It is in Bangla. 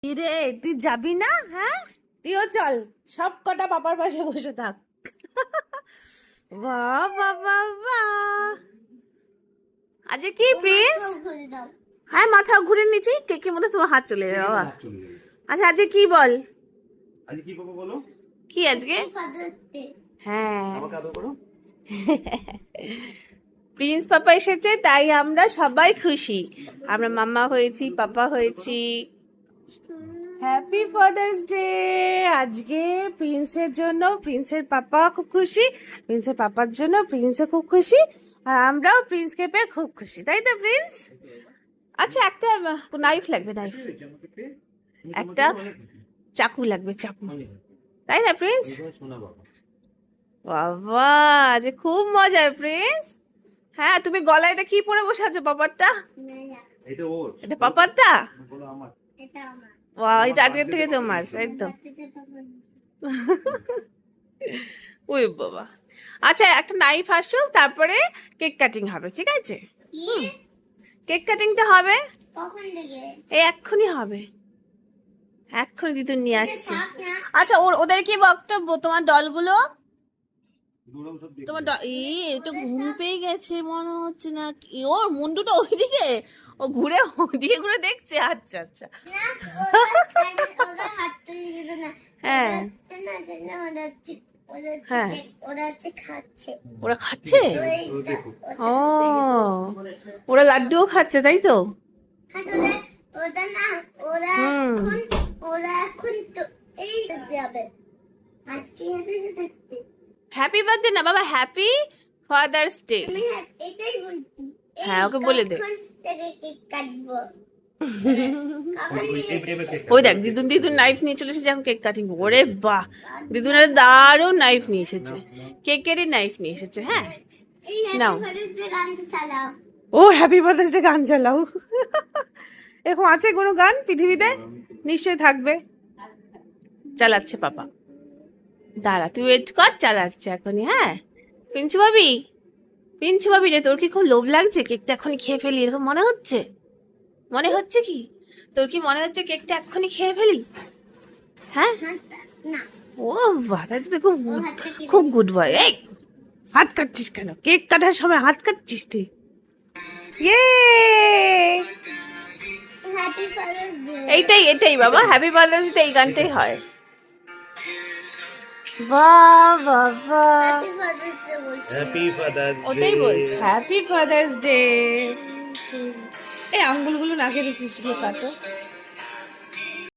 রে তুই যাবি না? হ্যাঁ, তুইও চল, সব কটা পাপার পাশে বসে থাক। বাহ বাবা বাহ, আজ কি প্রিন্স? হ্যাঁ, মাথা ঘুরে নিচ্ছি, কেকের মধ্যে তোমার হাত চলে যাবে বাবা। আচ্ছা আজকে কি বল, আজকে কি পাবো বলো? কি আজকে? হ্যাঁ, আমাকে আদর করো। প্রিন্স পাপা এসেছে তাই আমরা সবাই খুশি। আমরা মাম্মা হয়েছি, পাপা হয়েছি। Happy father's day. আজকে প্রিন্সের জন্য প্রিন্সের পাপা খুব খুশি, প্রিন্সের পাপার জন্য প্রিন্সও খুব খুশি, আর আমরাও প্রিন্সকে পেয়ে খুব খুশি, তাই তো প্রিন্স? আচ্ছা একটা নাইফ লাগবে, নাইফ, একটা চাকু লাগবে, চাকু, তাই না প্রিন্স? বাবা আজ খুব মজার প্রিন্স। হ্যাঁ, তুমি গলায় এটা কি পরে বসে আছো? পাপারটা? এটা ওর, এটা পাপারটা? বলো আমার। বাহ, এটা আজকের থেকে তোমার, তাই তো? ওই বাবা। আচ্ছা একটা নাইফ আসুক, তারপরে কেক কাটিং হবে, ঠিক আছে? কেক কাটিংটা হবে এই এক্ষুনি হবে, এক্ষুনি দিদুন নিয়ে আসছে। আচ্ছা ওদের কি বক্তব্য, তোমার দলগুলো? তোমার তো ঘুম পেয়ে গেছে মনে হচ্ছে না, ওর মুন্ডুটা ওইদিকে, ও ঘুরে ওইদিকে ঘুরে দেখছে। আচ্ছা আচ্ছা, হ্যাঁ হ্যাঁ, ওরা খাচ্ছে। ও, ওরা লাড্ডুও খাচ্ছে, তাই তো? হ্যাপি বার্থডে না বাবা, হ্যাপি ফাদার্স ডে। হ্যাঁ, ওকে বলে দে। ওই দেখ দিদুন, দিদুন নাইফ নিয়ে চলে এসেছে, এখন কেক কাটিং। ওরে বাহ, দিদুনের দারুণ নাইফ নিয়ে এসেছে, কেকেরই নাইফ নিয়ে এসেছে। হ্যাঁ নাও, ও হ্যাপি ফাদার্স ডে গান চালাও। এরকম আছে কোনো গান পৃথিবীতে? নিশ্চয়ই থাকবে। চালাচ্ছে পাপা, দাঁড়া তুই ওয়েট কর, চালাচ্ছে এখনই। হ্যাঁ পিঞ্চু ভাবি, পিঞ্চু ভাবি রে, তোর কি খুব লোভ লাগছে কেকটা এখনই খেয়ে ফেলি, এরকম মনে হচ্ছে? মনে হচ্ছে কি তোর, কি মনে হচ্ছে কেকটা এক্ষুনি খেয়ে ফেলি? হ্যাঁ, ও বাহ, তাই তো খুব খুব গুড বয়। এই হাত কাটছিস কেন? কেক কাটার সময় হাত কাটছিস তুই? ইয়ে, এইটাই এটাই বাবা, হ্যাপি ফাদার্স ডে, এই গানটাই হয়। বাহ বাবা, হ্যাপি ফাদার্স ডে, ওটাই বলছে হ্যাপি ফাদার্স ডে। এই আঙ্গুলগুলো নাকে রেখেছিল, কাটো।